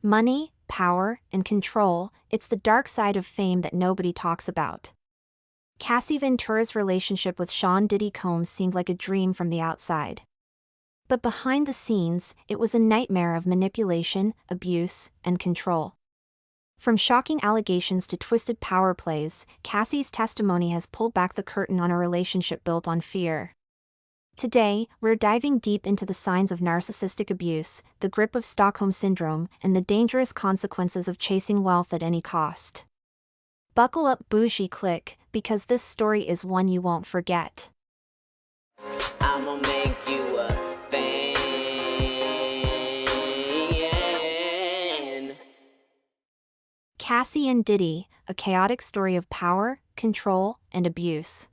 Money, power, and control, it's the dark side of fame that nobody talks about. Cassie Ventura's relationship with Sean Diddy Combs seemed like a dream from the outside. But behind the scenes, it was a nightmare of manipulation, abuse, and control. From shocking allegations to twisted power plays, Cassie's testimony has pulled back the curtain on a relationship built on fear. Today, we're diving deep into the signs of narcissistic abuse, the grip of Stockholm Syndrome, and the dangerous consequences of chasing wealth at any cost. Buckle up, Bougie click, because this story is one you won't forget. I'ma make you a fan. Cassie and Diddy, a chaotic story of power, control, and abuse.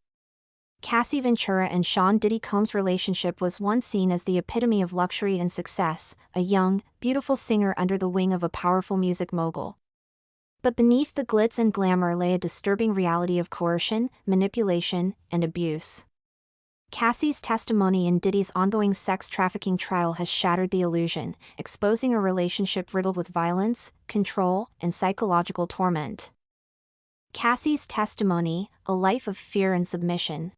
Cassie Ventura and Sean Diddy Combs' relationship was once seen as the epitome of luxury and success, a young, beautiful singer under the wing of a powerful music mogul. But beneath the glitz and glamour lay a disturbing reality of coercion, manipulation, and abuse. Cassie's testimony in Diddy's ongoing sex trafficking trial has shattered the illusion, exposing a relationship riddled with violence, control, and psychological torment. Cassie's testimony, a life of fear and submission.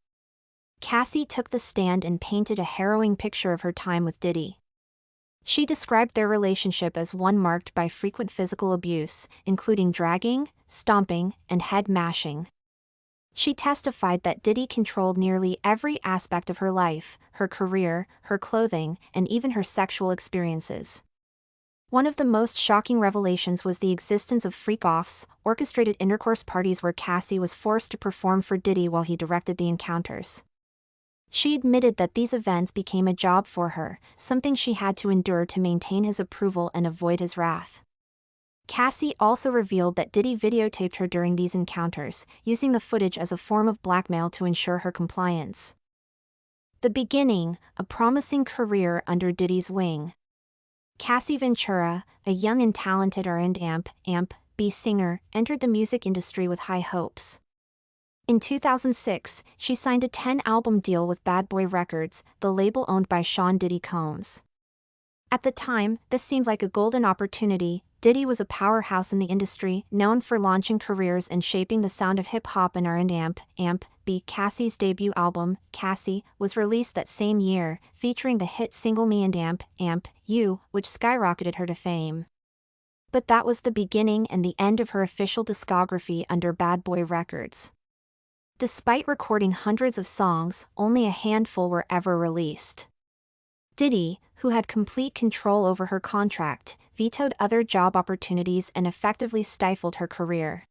Cassie took the stand and painted a harrowing picture of her time with Diddy. She described their relationship as one marked by frequent physical abuse, including dragging, stomping, and head mashing. She testified that Diddy controlled nearly every aspect of her life, her career, her clothing, and even her sexual experiences. One of the most shocking revelations was the existence of freak-offs, orchestrated intercourse parties where Cassie was forced to perform for Diddy while he directed the encounters. She admitted that these events became a job for her, something she had to endure to maintain his approval and avoid his wrath. Cassie also revealed that Diddy videotaped her during these encounters, using the footage as a form of blackmail to ensure her compliance. The beginning, a promising career under Diddy's wing. Cassie Ventura, a young and talented R&B singer, entered the music industry with high hopes. In 2006, she signed a 10-album deal with Bad Boy Records, the label owned by Sean Diddy Combs. At the time, this seemed like a golden opportunity. Diddy was a powerhouse in the industry, known for launching careers and shaping the sound of hip-hop and R&B. Cassie's debut album, Cassie, was released that same year, featuring the hit single Me and You, which skyrocketed her to fame. But that was the beginning and the end of her official discography under Bad Boy Records. Despite recording hundreds of songs, only a handful were ever released. Diddy, who had complete control over her contract, vetoed other job opportunities and effectively stifled her career.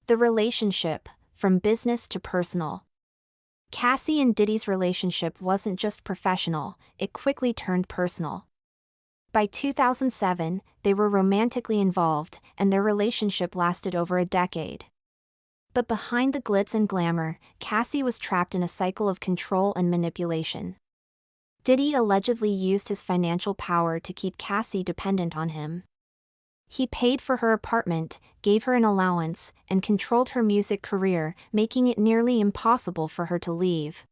The relationship, from business to personal. Cassie and Diddy's relationship wasn't just professional, it quickly turned personal. By 2007, they were romantically involved, and their relationship lasted over a decade. But behind the glitz and glamour, Cassie was trapped in a cycle of control and manipulation. Diddy allegedly used his financial power to keep Cassie dependent on him. He paid for her apartment, gave her an allowance, and controlled her music career, making it nearly impossible for her to leave.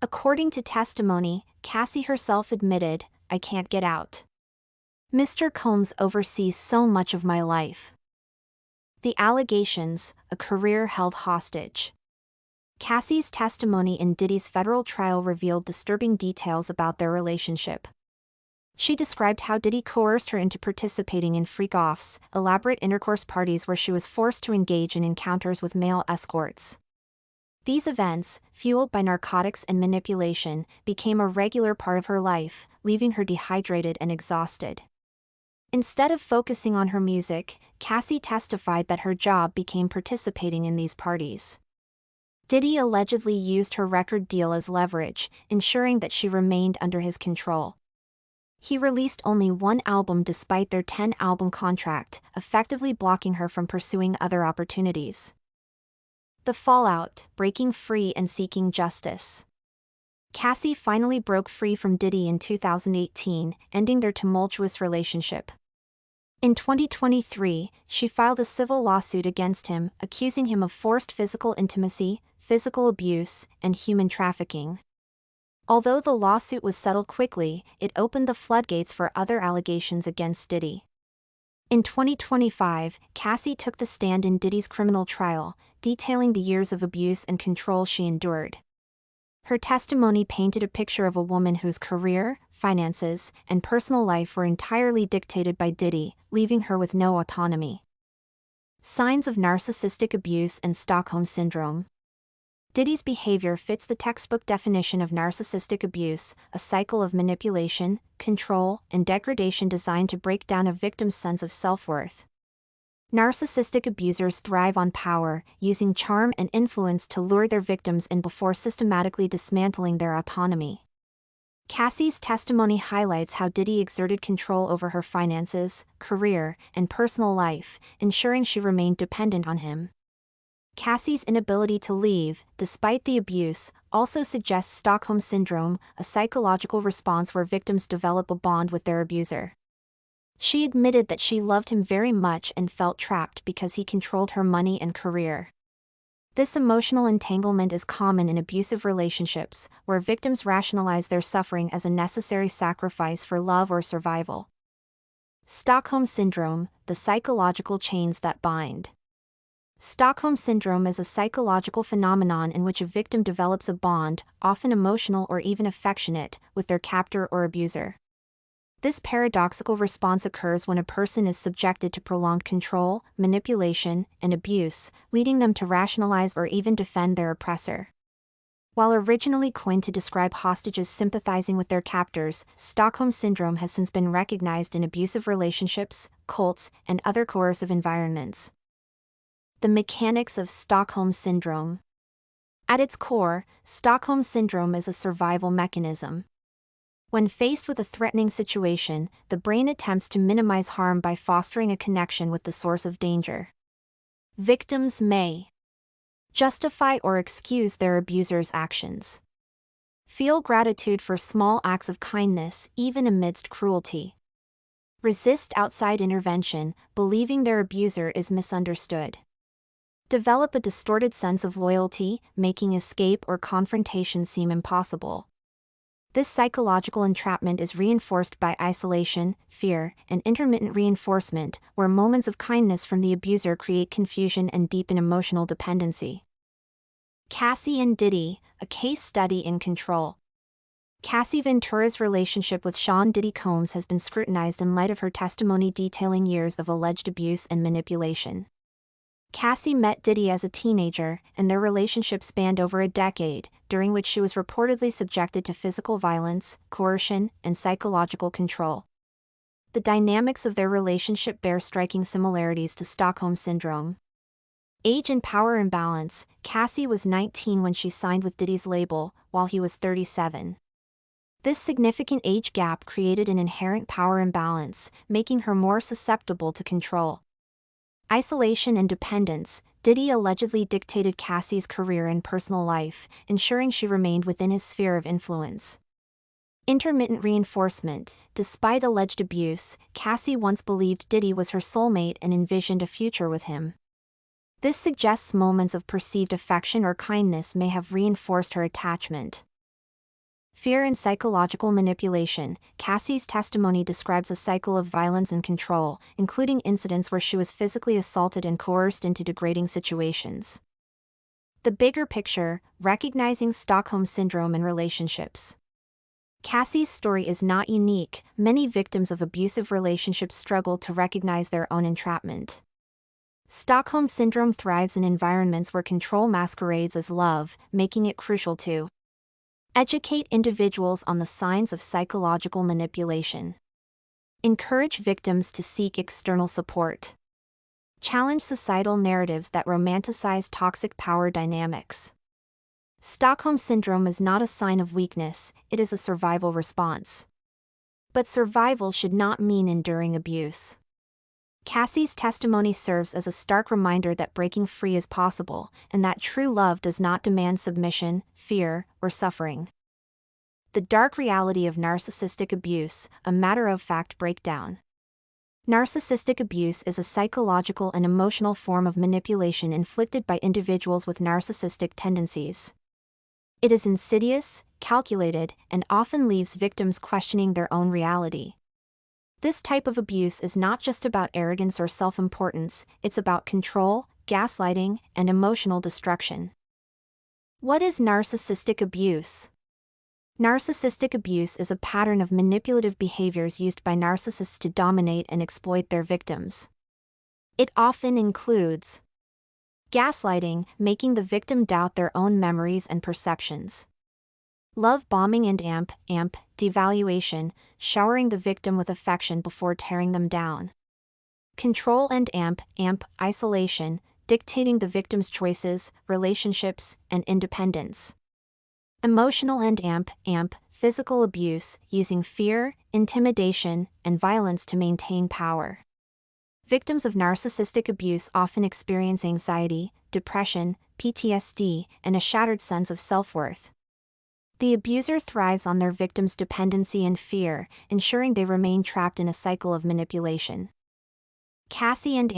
According to testimony, Cassie herself admitted, "I can't get out. Mr. Combs oversees so much of my life." The allegations, a career held hostage. Cassie's testimony in Diddy's federal trial revealed disturbing details about their relationship. She described how Diddy coerced her into participating in freak-offs, elaborate intercourse parties where she was forced to engage in encounters with male escorts. These events, fueled by narcotics and manipulation, became a regular part of her life, leaving her dehydrated and exhausted. Instead of focusing on her music, Cassie testified that her job became participating in these parties. Diddy allegedly used her record deal as leverage, ensuring that she remained under his control. He released only one album despite their 10-album contract, effectively blocking her from pursuing other opportunities. The fallout, breaking free and seeking justice. Cassie finally broke free from Diddy in 2018, ending their tumultuous relationship. In 2023, she filed a civil lawsuit against him, accusing him of forced physical intimacy, physical abuse, and human trafficking. Although the lawsuit was settled quickly, it opened the floodgates for other allegations against Diddy. In 2025, Cassie took the stand in Diddy's criminal trial, detailing the years of abuse and control she endured. Her testimony painted a picture of a woman whose career, finances, and personal life were entirely dictated by Diddy, leaving her with no autonomy. Signs of narcissistic abuse and Stockholm Syndrome. Diddy's behavior fits the textbook definition of narcissistic abuse, a cycle of manipulation, control, and degradation designed to break down a victim's sense of self-worth. Narcissistic abusers thrive on power, using charm and influence to lure their victims in before systematically dismantling their autonomy. Cassie's testimony highlights how Diddy exerted control over her finances, career, and personal life, ensuring she remained dependent on him. Cassie's inability to leave, despite the abuse, also suggests Stockholm Syndrome, a psychological response where victims develop a bond with their abuser. She admitted that she loved him very much and felt trapped because he controlled her money and career. This emotional entanglement is common in abusive relationships, where victims rationalize their suffering as a necessary sacrifice for love or survival. Stockholm Syndrome, the psychological chains that bind. Stockholm Syndrome is a psychological phenomenon in which a victim develops a bond, often emotional or even affectionate, with their captor or abuser. This paradoxical response occurs when a person is subjected to prolonged control, manipulation, and abuse, leading them to rationalize or even defend their oppressor. While originally coined to describe hostages sympathizing with their captors, Stockholm Syndrome has since been recognized in abusive relationships, cults, and other coercive environments. The mechanics of Stockholm Syndrome. At its core, Stockholm Syndrome is a survival mechanism. When faced with a threatening situation, the brain attempts to minimize harm by fostering a connection with the source of danger. Victims may justify or excuse their abuser's actions, feel gratitude for small acts of kindness even amidst cruelty, resist outside intervention, believing their abuser is misunderstood, develop a distorted sense of loyalty, making escape or confrontation seem impossible. This psychological entrapment is reinforced by isolation, fear, and intermittent reinforcement, where moments of kindness from the abuser create confusion and deepen emotional dependency. Cassie and Diddy, a case study in control. Cassie Ventura's relationship with Sean Diddy Combs has been scrutinized in light of her testimony detailing years of alleged abuse and manipulation. Cassie met Diddy as a teenager, and their relationship spanned over a decade, during which she was reportedly subjected to physical violence, coercion, and psychological control. The dynamics of their relationship bear striking similarities to Stockholm Syndrome. Age and power imbalance. Cassie was 19 when she signed with Diddy's label, while he was 37. This significant age gap created an inherent power imbalance, making her more susceptible to control. Isolation and dependence. Diddy allegedly dictated Cassie's career and personal life, ensuring she remained within his sphere of influence. Intermittent reinforcement. Despite alleged abuse, Cassie once believed Diddy was her soulmate and envisioned a future with him. This suggests moments of perceived affection or kindness may have reinforced her attachment. Fear and psychological manipulation. Cassie's testimony describes a cycle of violence and control, including incidents where she was physically assaulted and coerced into degrading situations. The bigger picture, recognizing Stockholm Syndrome in relationships. Cassie's story is not unique. Many victims of abusive relationships struggle to recognize their own entrapment. Stockholm Syndrome thrives in environments where control masquerades as love, making it crucial to educate individuals on the signs of psychological manipulation. Encourage victims to seek external support. Challenge societal narratives that romanticize toxic power dynamics. Stockholm Syndrome is not a sign of weakness, it is a survival response. But survival should not mean enduring abuse. Cassie's testimony serves as a stark reminder that breaking free is possible, and that true love does not demand submission, fear, or suffering. The dark reality of narcissistic abuse, a matter-of-fact breakdown. Narcissistic abuse is a psychological and emotional form of manipulation inflicted by individuals with narcissistic tendencies. It is insidious, calculated, and often leaves victims questioning their own reality. This type of abuse is not just about arrogance or self-importance, it's about control, gaslighting, and emotional destruction. What is narcissistic abuse? Narcissistic abuse is a pattern of manipulative behaviors used by narcissists to dominate and exploit their victims. It often includes gaslighting, making the victim doubt their own memories and perceptions. Love bombing and amp, devaluation, showering the victim with affection before tearing them down. Control and amp, isolation, dictating the victim's choices, relationships, and independence. Emotional and amp, physical abuse, using fear, intimidation, and violence to maintain power. Victims of narcissistic abuse often experience anxiety, depression, PTSD, and a shattered sense of self-worth. The abuser thrives on their victim's dependency and fear, ensuring they remain trapped in a cycle of manipulation. Cassie and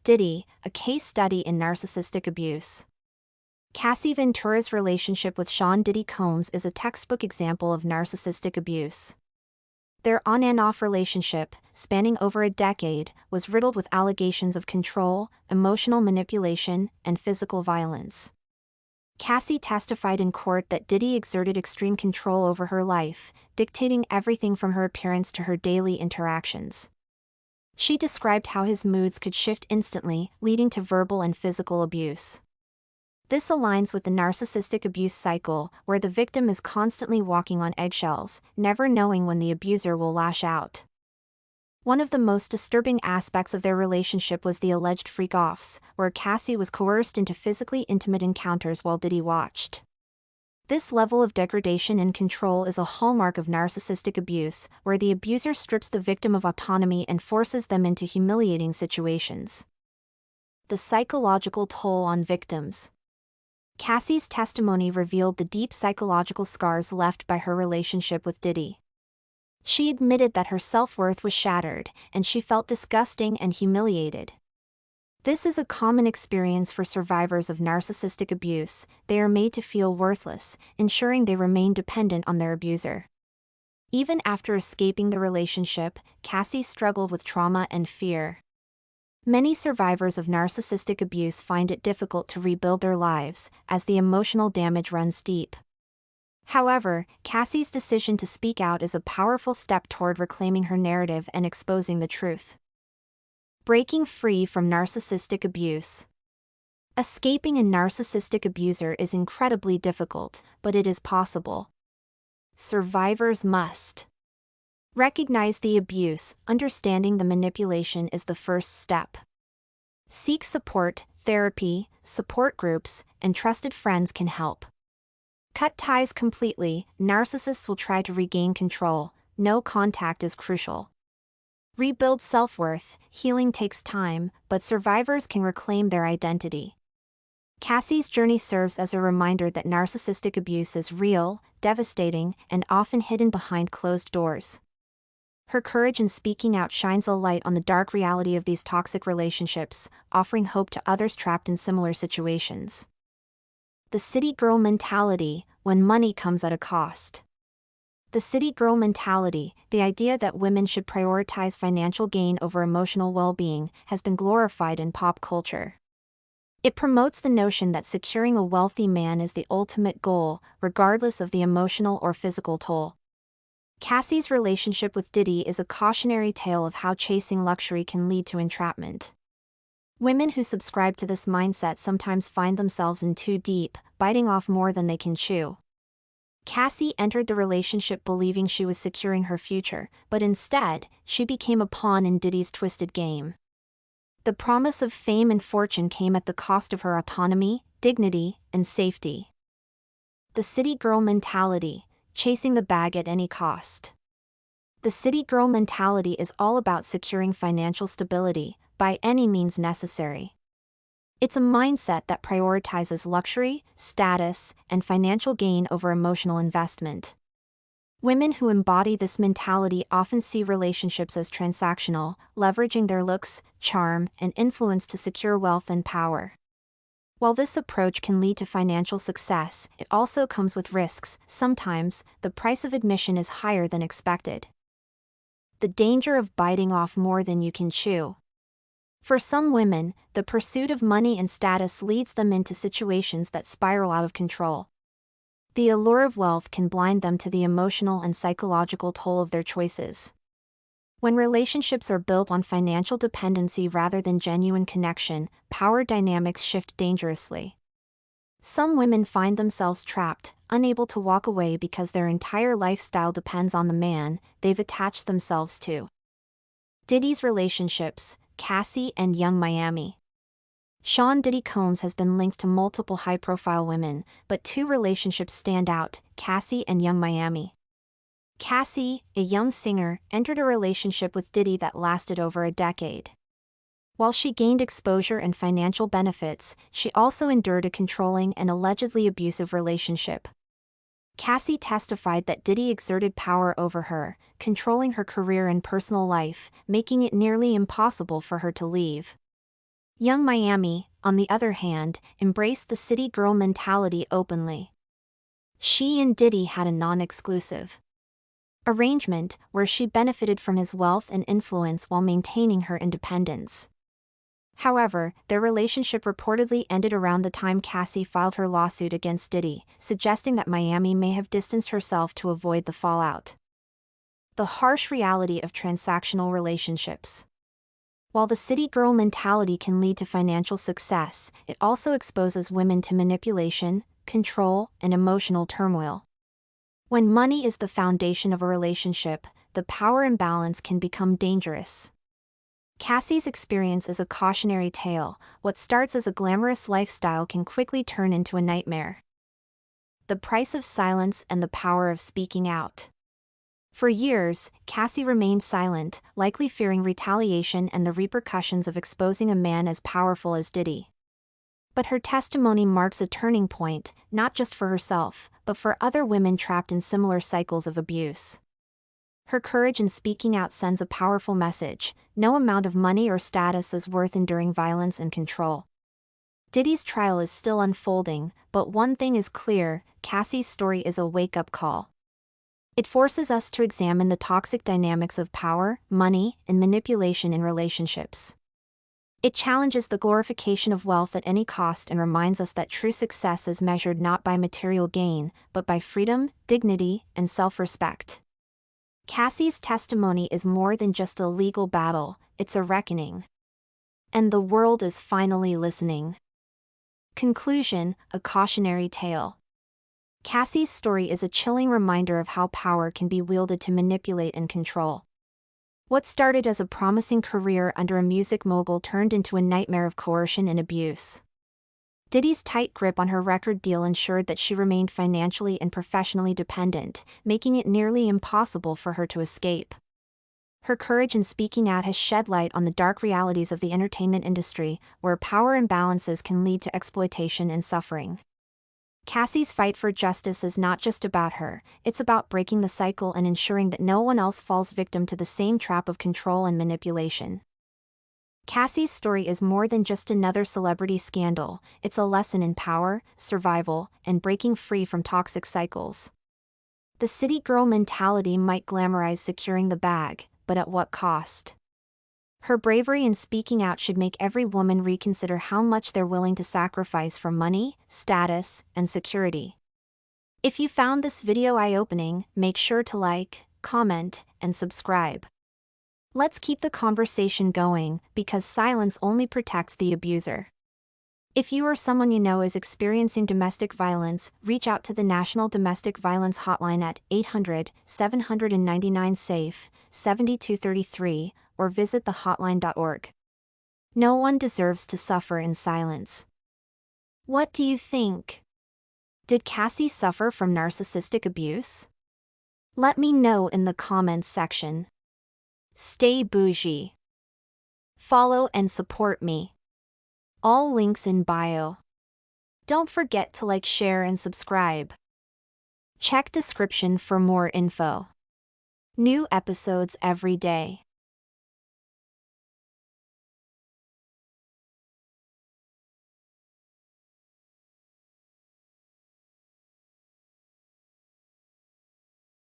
Diddy, a case study in narcissistic abuse. Cassie Ventura's relationship with Sean Diddy Combs is a textbook example of narcissistic abuse. Their on and off relationship, spanning over a decade, was riddled with allegations of control, emotional manipulation, and physical violence. Cassie testified in court that Diddy exerted extreme control over her life, dictating everything from her appearance to her daily interactions. She described how his moods could shift instantly, leading to verbal and physical abuse. This aligns with the narcissistic abuse cycle, where the victim is constantly walking on eggshells, never knowing when the abuser will lash out. One of the most disturbing aspects of their relationship was the alleged freak-offs, where Cassie was coerced into physically intimate encounters while Diddy watched. This level of degradation and control is a hallmark of narcissistic abuse, where the abuser strips the victim of autonomy and forces them into humiliating situations. The psychological toll on victims. Cassie's testimony revealed the deep psychological scars left by her relationship with Diddy. She admitted that her self-worth was shattered, and she felt disgusting and humiliated. This is a common experience for survivors of narcissistic abuse. They are made to feel worthless, ensuring they remain dependent on their abuser. Even after escaping the relationship, Cassie struggled with trauma and fear. Many survivors of narcissistic abuse find it difficult to rebuild their lives, as the emotional damage runs deep. However, Cassie's decision to speak out is a powerful step toward reclaiming her narrative and exposing the truth. Breaking free from narcissistic abuse. Escaping a narcissistic abuser is incredibly difficult, but it is possible. Survivors must recognize the abuse. Understanding the manipulation is the first step. Seek support. Therapy, support groups, and trusted friends can help. Cut ties completely. Narcissists will try to regain control. No contact is crucial. Rebuild self-worth. Healing takes time, but survivors can reclaim their identity. Cassie's journey serves as a reminder that narcissistic abuse is real, devastating, and often hidden behind closed doors. Her courage in speaking out shines a light on the dark reality of these toxic relationships, offering hope to others trapped in similar situations. The city girl mentality, when money comes at a cost. The city girl mentality, the idea that women should prioritize financial gain over emotional well-being, has been glorified in pop culture. It promotes the notion that securing a wealthy man is the ultimate goal, regardless of the emotional or physical toll. Cassie's relationship with Diddy is a cautionary tale of how chasing luxury can lead to entrapment. Women who subscribe to this mindset sometimes find themselves in too deep, biting off more than they can chew. Cassie entered the relationship believing she was securing her future, but instead, she became a pawn in Diddy's twisted game. The promise of fame and fortune came at the cost of her autonomy, dignity, and safety. The city girl mentality, chasing the bag at any cost. The city girl mentality is all about securing financial stability, by any means necessary. It's a mindset that prioritizes luxury, status, and financial gain over emotional investment. Women who embody this mentality often see relationships as transactional, leveraging their looks, charm, and influence to secure wealth and power. While this approach can lead to financial success, it also comes with risks. Sometimes, the price of admission is higher than expected. The danger of biting off more than you can chew. For some women, the pursuit of money and status leads them into situations that spiral out of control. The allure of wealth can blind them to the emotional and psychological toll of their choices. When relationships are built on financial dependency rather than genuine connection, power dynamics shift dangerously. Some women find themselves trapped, unable to walk away because their entire lifestyle depends on the man they've attached themselves to. Diddy's relationships, Cassie and Young Miami. Sean Diddy Combs has been linked to multiple high-profile women, but two relationships stand out, Cassie and Young Miami. Cassie, a young singer, entered a relationship with Diddy that lasted over a decade. While she gained exposure and financial benefits, she also endured a controlling and allegedly abusive relationship. Cassie testified that Diddy exerted power over her, controlling her career and personal life, making it nearly impossible for her to leave. Young Miami, on the other hand, embraced the city girl mentality openly. She and Diddy had a non-exclusive arrangement where she benefited from his wealth and influence while maintaining her independence. However, their relationship reportedly ended around the time Cassie filed her lawsuit against Diddy, suggesting that Miami may have distanced herself to avoid the fallout. The harsh reality of transactional relationships. While the city girl mentality can lead to financial success, it also exposes women to manipulation, control, and emotional turmoil. When money is the foundation of a relationship, the power imbalance can become dangerous. Cassie's experience is a cautionary tale. What starts as a glamorous lifestyle can quickly turn into a nightmare. The price of silence and the power of speaking out. For years, Cassie remained silent, likely fearing retaliation and the repercussions of exposing a man as powerful as Diddy. But her testimony marks a turning point, not just for herself, but for other women trapped in similar cycles of abuse. Her courage in speaking out sends a powerful message: no amount of money or status is worth enduring violence and control. Diddy's trial is still unfolding, but one thing is clear: Cassie's story is a wake-up call. It forces us to examine the toxic dynamics of power, money, and manipulation in relationships. It challenges the glorification of wealth at any cost and reminds us that true success is measured not by material gain, but by freedom, dignity, and self-respect. Cassie's testimony is more than just a legal battle, it's a reckoning. And the world is finally listening. Conclusion: a cautionary tale. Cassie's story is a chilling reminder of how power can be wielded to manipulate and control. What started as a promising career under a music mogul turned into a nightmare of coercion and abuse. Diddy's tight grip on her record deal ensured that she remained financially and professionally dependent, making it nearly impossible for her to escape. Her courage in speaking out has shed light on the dark realities of the entertainment industry, where power imbalances can lead to exploitation and suffering. Cassie's fight for justice is not just about her, it's about breaking the cycle and ensuring that no one else falls victim to the same trap of control and manipulation. Cassie's story is more than just another celebrity scandal, it's a lesson in power, survival, and breaking free from toxic cycles. The city girl mentality might glamorize securing the bag, but at what cost? Her bravery in speaking out should make every woman reconsider how much they're willing to sacrifice for money, status, and security. If you found this video eye-opening, make sure to like, comment, and subscribe. Let's keep the conversation going, because silence only protects the abuser. If you or someone you know is experiencing domestic violence, reach out to the National Domestic Violence Hotline at 800-799-SAFE, 7233, or visit thehotline.org. No one deserves to suffer in silence. What do you think? Did Cassie suffer from narcissistic abuse? Let me know in the comments section. Stay bougie. Follow and support me. All links in bio. Don't forget to like, share, and subscribe. Check description for more info. New episodes every day.